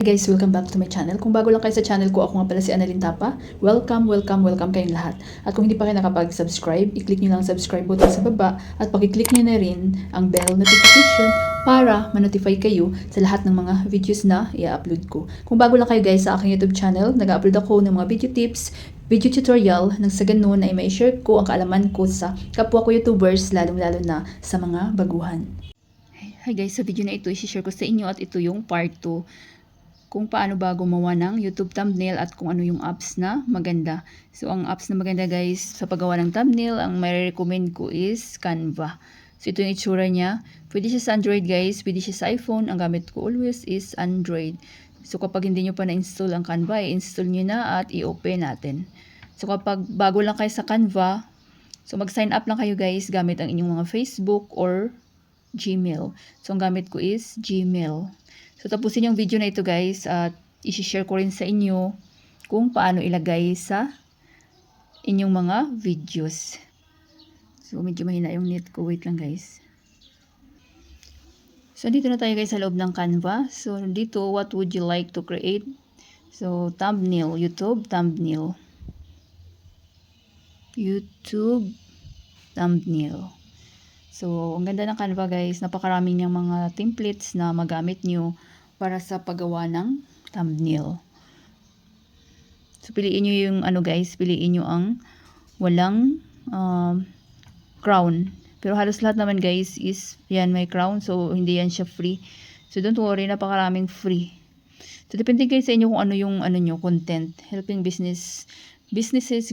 Hey guys, welcome back to my channel. Kung bago lang kayo sa channel ko, ako nga pala si Annalyn Tapa. Welcome kayong lahat. At kung hindi pa kayo nakapag-subscribe, i-click nyo lang ang subscribe button sa baba at pag-click nyo na rin ang bell notification para ma-notify kayo sa lahat ng mga videos na i-upload ko. Kung bago lang kayo guys sa aking YouTube channel, nag-upload ako ng mga video tips, video tutorial nang sa ganun ay mai-share ko ang kaalaman ko sa kapwa ko YouTubers, lalong-lalo na sa mga baguhan. Hi guys, sa video na ito, i-share ko sa inyo at ito yung part 2 kung paano ba gumawa ng YouTube thumbnail at kung ano yung apps na maganda. So, ang apps na maganda guys sa paggawa ng thumbnail, ang may recommend ko is Canva. So, ito yung itsura niya. Pwede siya sa Android guys, pwede siya sa iPhone. Ang gamit ko always is Android. So, kapag hindi nyo pa na-install ang Canva, i-install nyo na at i-open natin. So, kapag bago lang kayo sa Canva, so mag-sign up lang kayo guys gamit ang inyong mga Facebook or Gmail. So, ang gamit ko is Gmail. So, tapusin yung video na ito guys at isi-share ko rin sa inyo kung paano ilagay sa inyong mga videos. So, medyo mahina yung net ko. Wait lang guys. So, dito na tayo guys sa loob ng Canva. So, dito, what would you like to create? So, thumbnail, YouTube thumbnail. YouTube thumbnail. So, ang ganda ng Canva guys. Napakarami niyang mga templates na magamit nyo para sa paggawa ng thumbnail. So, piliin nyo yung ano guys, piliin nyo ang walang crown. Pero halos lahat naman guys is, yan may crown. So, hindi yan siya free. So, don't worry, napakaraming free. So, depende guys sa inyo kung ano yung ano nyo, content. Helping businesses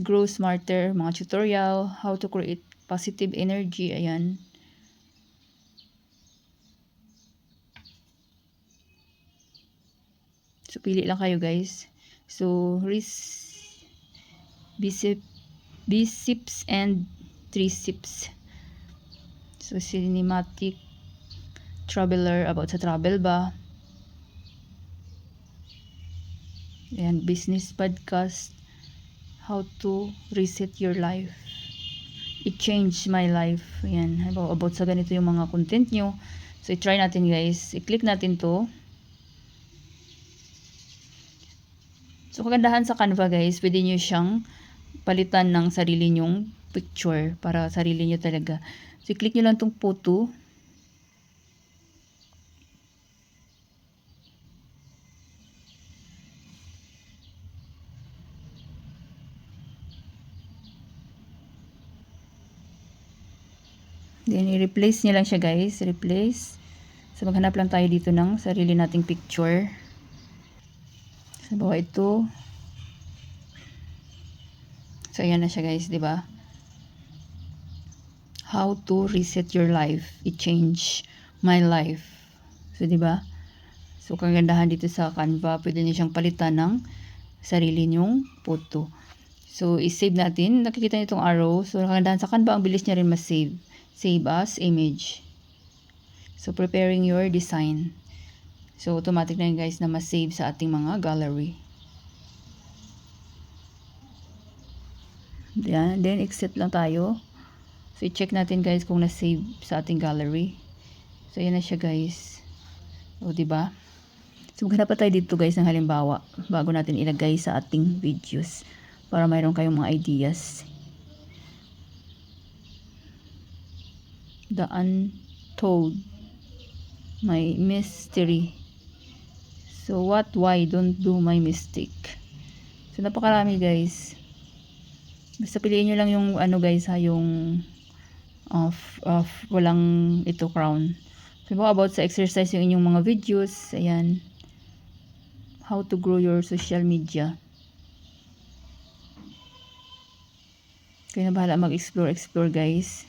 grow smarter, mga tutorial, how to create positive energy, ayan. So, pili lang kayo guys. So, biceps and triceps. So, cinematic traveler, about sa travel ba. Ayan, business podcast. How to reset your life. It changed my life. Ayan, about sa ganito yung mga content nyo. So, i-try natin guys. I-click natin to. So, kagandahan sa Canva guys, pwede nyo siyang palitan ng sarili nyong picture para sarili nyo talaga. So, i-click nyo lang tong photo. Then, i-replace nyo lang siya guys. Replace. So, maghanap lang tayo dito ng sarili nating picture. Sa bawah ito. So, ayan na siya guys, di ba? How to reset your life. It changed my life. So, di ba? So, kagandahan dito sa Canva, pwede niyo siyang palitan ng sarili nyong photo. So, i-save natin. Nakikita niyo itong arrow. So, kagandahan sa Canva, ang bilis niya rin ma-save. Save as image. So, preparing your design. So, automatic na yun guys na ma-save sa ating mga gallery. Yan. Then, exit lang tayo. So, i-check natin guys kung na-save sa ating gallery. So, yan na siya guys. O, diba? So, maghanap pa tayo dito guys ng halimbawa bago natin ilagay sa ating videos para mayroon kayong mga ideas. The Untold. My mystery. So, what, why, don't do my mistake. So, napakarami guys. Basta piliin nyo lang yung ano guys ha, yung walang ito crown. So, about sa exercise yung inyong mga videos. Ayan. How to grow your social media. Kaya na bahala mag-explore guys.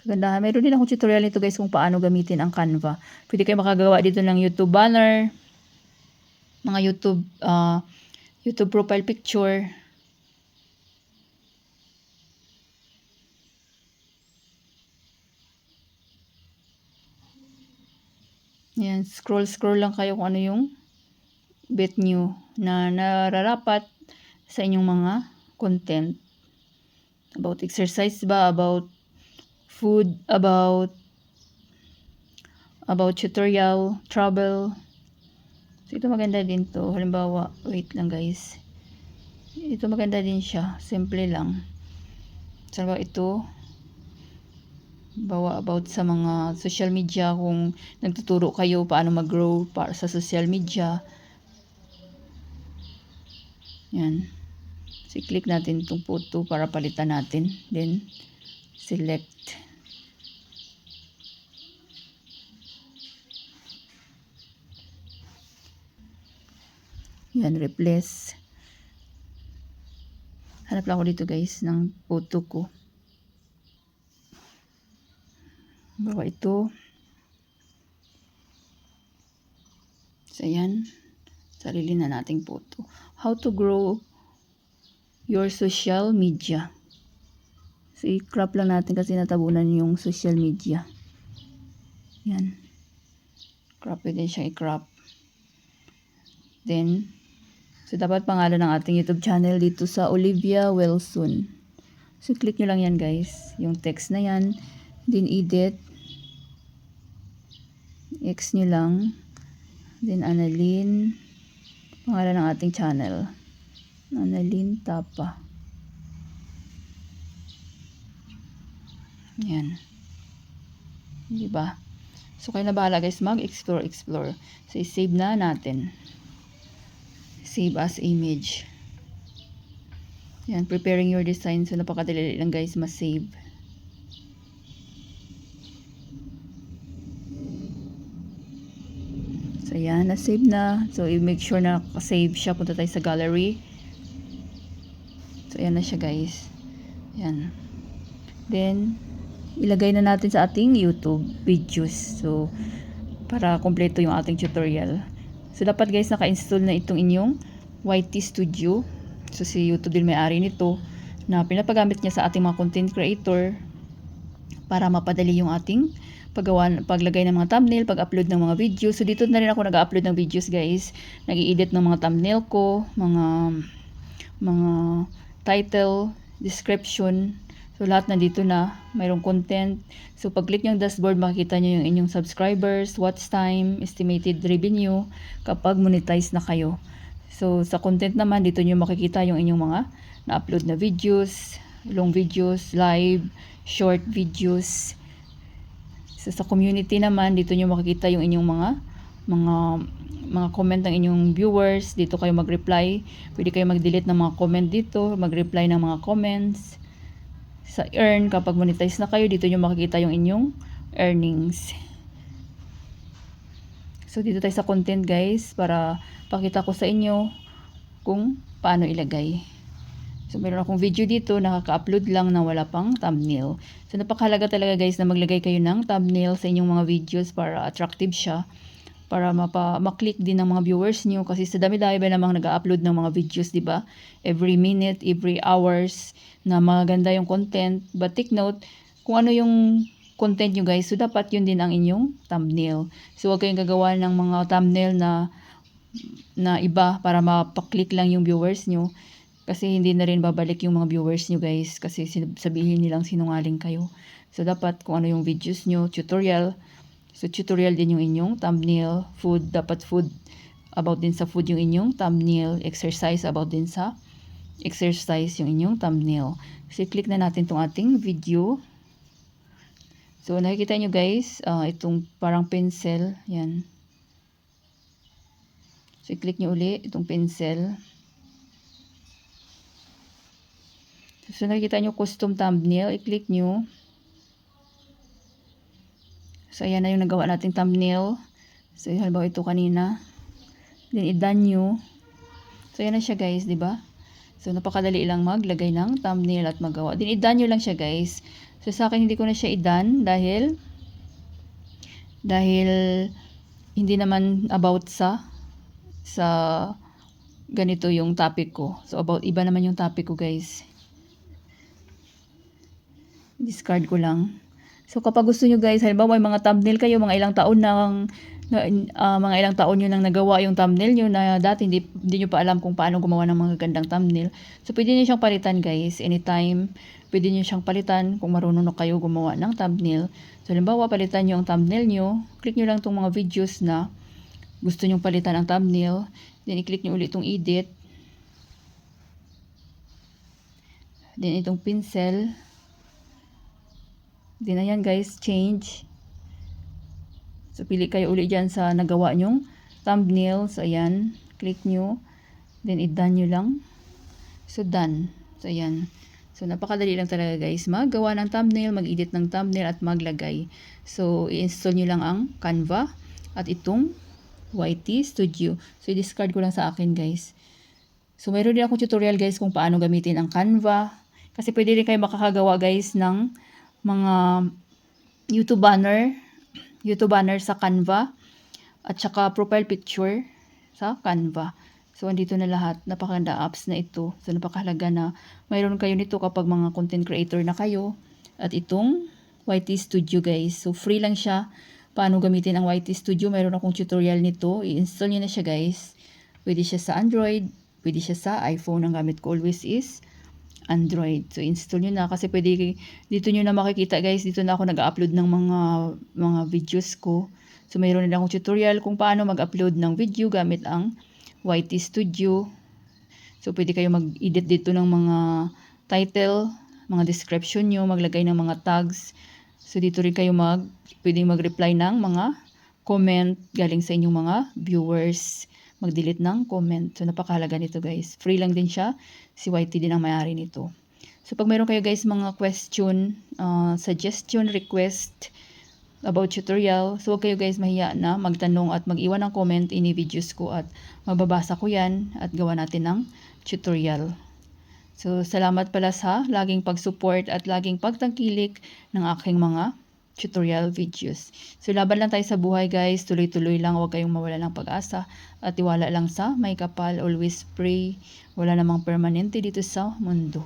Kagandahan. Meron din akong tutorial nito guys kung paano gamitin ang Canva. Pwede kayo makagawa dito ng YouTube banner, mga YouTube profile picture. Yan, scroll lang kayo kung ano yung clickbait nyo na nararapat sa inyong mga content. About exercise ba, about food, about tutorial, travel. So, ito maganda din to. Halimbawa, wait lang guys. Ito maganda din siya. Simple lang. So, ito, bawa about sa mga social media, kung nagtuturo kayo paano mag-grow para sa social media. Yan. So, i-click natin itong photo para palitan natin. Then, select. Yan, replace. Hanap lang ako dito guys ng photo ko. Bawa ito. So, yan. Sarili na nating photo. How to grow your social media. So, i-crop lang natin kasi natabunan yung social media. Yan. Crop din siya i-crop. Then, so dapat pangalan ng ating YouTube channel dito sa Olivia Wilson. So, click nyo lang yan guys. Yung text na yan. Then, edit. X nyo lang. Then, Annalyn. Pangalan ng ating channel. Annalyn Tapa. Yan. Diba? So, kayo na bahala guys mag-explore. So, i-save na natin. Save as image. Yan. Preparing your design. So, napakadali lang guys ma-save. So, yan. Na-save na. So, i-make sure na save siya. Punta tayo sa gallery. So, yan na siya guys. Yan. Then, ilagay na natin sa ating YouTube videos. So, para kompleto yung ating tutorial. So, dapat guys, naka-install na itong inyong YT Studio. So, si YouTube din may-ari nito na pinapagamit niya sa ating mga content creator para mapadali yung ating paglagay ng mga thumbnail, pag-upload ng mga videos. So, dito na rin ako nag-upload ng videos guys. Nag-i-edit ng mga thumbnail ko, mga title, description. So, lahat nandito na. Mayroong content. So, pag-click yung dashboard, makikita nyo yung inyong subscribers, watch time, estimated revenue, kapag monetize na kayo. So, sa content naman, dito nyo makikita yung inyong mga na-upload na videos, long videos, live, short videos. So, sa community naman, dito nyo makikita yung inyong mga comment ng inyong viewers. Dito kayo mag-reply. Pwede kayo mag-delete ng mga comment dito, mag-reply ng mga comments. Sa earn, kapag monetize na kayo, dito nyo makikita yung inyong earnings. So, dito tayo sa content guys, para pakita ko sa inyo kung paano ilagay. So, meron akong video dito, nakaka-upload lang na wala pang thumbnail. So, napakahalaga talaga guys na maglagay kayo ng thumbnail sa inyong mga videos para attractive siya. Para maklik din ng mga viewers nyo. Kasi sa dami-dami ba namang nag-upload ng mga videos, di ba? Every minute, every hours, na maganda yung content. But take note, kung ano yung content nyo guys, so dapat yun din ang inyong thumbnail. So, huwag kayong gagawa ng mga thumbnail na iba para mapaklik lang yung viewers nyo. Kasi hindi na rin babalik yung mga viewers nyo guys. Kasi sabihin nilang sinungaling kayo. So, dapat kung ano yung videos nyo, tutorial. So, tutorial din yung inyong thumbnail. Food, dapat food. About din sa food yung inyong thumbnail. Exercise, about din sa exercise yung inyong thumbnail. So, click na natin itong ating video. So, nakikita nyo guys, itong parang pencil. Yan. So, click nyo uli itong pencil. So, nakikita nyo custom thumbnail. I-click nyo. So, ayan na yung nagawa nating thumbnail. So, halimbawa ito kanina. Then, i-done nyo. So, ayan na siya guys, di ba? So, napakadali lang maglagay ng thumbnail at magawa. Then, i-done nyo lang siya guys. So, sa akin, hindi ko na siya i-done dahil hindi naman about sa ganito yung topic ko. So, about iba naman yung topic ko guys. Discard ko lang. So, kapag gusto nyo guys, halimbawa may mga thumbnail kayo, mga ilang taon nang mga ilang taon nyo nang nagawa yung thumbnail nyo na dati hindi nyo pa alam kung paano gumawa ng mga gandang thumbnail. So, pwede nyo siyang palitan guys. Anytime, pwede nyo siyang palitan kung marunong na kayo gumawa ng thumbnail. So, halimbawa, palitan nyo ang thumbnail nyo. Click nyo lang itong mga videos na gusto nyo palitan ang thumbnail. Then, i-click nyo ulit itong edit. Then, itong pencil. Then, ayan guys, change. So, pili kayo ulit dyan sa nagawa nyong thumbnail. So, ayan. Click nyo. Then, i-done nyo lang. So, done. So, ayan. So, napakadali lang talaga guys. Maggawa ng thumbnail, mag-edit ng thumbnail, at maglagay. So, i-install nyo lang ang Canva. At itong YT Studio. So, i-discard ko lang sa akin guys. So, mayroon din akong tutorial guys kung paano gamitin ang Canva. Kasi pwede rin kayo makakagawa guys ng mga YouTube banner sa Canva at saka profile picture sa Canva. So, andito na lahat. Napakaganda apps na ito. So, napakahalaga na mayroon kayo nito kapag mga content creator na kayo. At itong YT Studio guys. So, free lang siya. Paano gamitin ang YT Studio? Mayroon akong tutorial nito. I-install nyo na siya guys. Pwede siya sa Android. Pwede siya sa iPhone. Ang gamit ko always is Android. So, install nyo na kasi pwede, dito nyo na makikita guys, dito na ako nag-upload ng mga videos ko. So, mayroon na akong tutorial kung paano mag-upload ng video gamit ang YT Studio. So, pwede kayo mag-edit dito ng mga title, mga description nyo, maglagay ng mga tags. So, dito rin kayo pwedeng mag-reply ng mga comment galing sa inyong mga viewers. Mag-delete ng comment. So, napakahalaga nito guys. Free lang din siya. Si YT din ang may-ari nito. So, pag meron kayo guys mga question, suggestion, request about tutorial, so huwag kayo guys mahiya na magtanong at mag-iwan ng comment ini videos ko at mababasa ko yan at gawa natin ng tutorial. So, salamat pala sa laging pag-support at laging pagtangkilik ng aking mga tutorial videos. So, laban lang tayo sa buhay guys. Tuloy-tuloy lang. Huwag kayong mawala ng pag-asa. At tiwala lang sa may kapal. Always pray. Wala namang permanente dito sa mundo.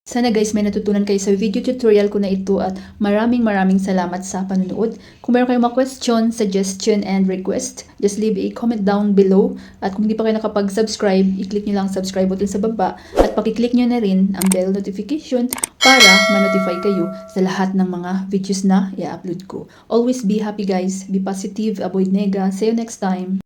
Sana guys may natutunan kayo sa video tutorial ko na ito at maraming salamat sa panonood. Kung meron kayong mga question, suggestion, and request, just leave a comment down below. At kung hindi pa kayo nakapag-subscribe, i-click nyo lang ang subscribe button sa baba at pakiclick nyo na rin ang bell notification para ma-notify kayo sa lahat ng mga videos na i-upload ko. Always be happy guys, be positive, avoid nega. See you next time!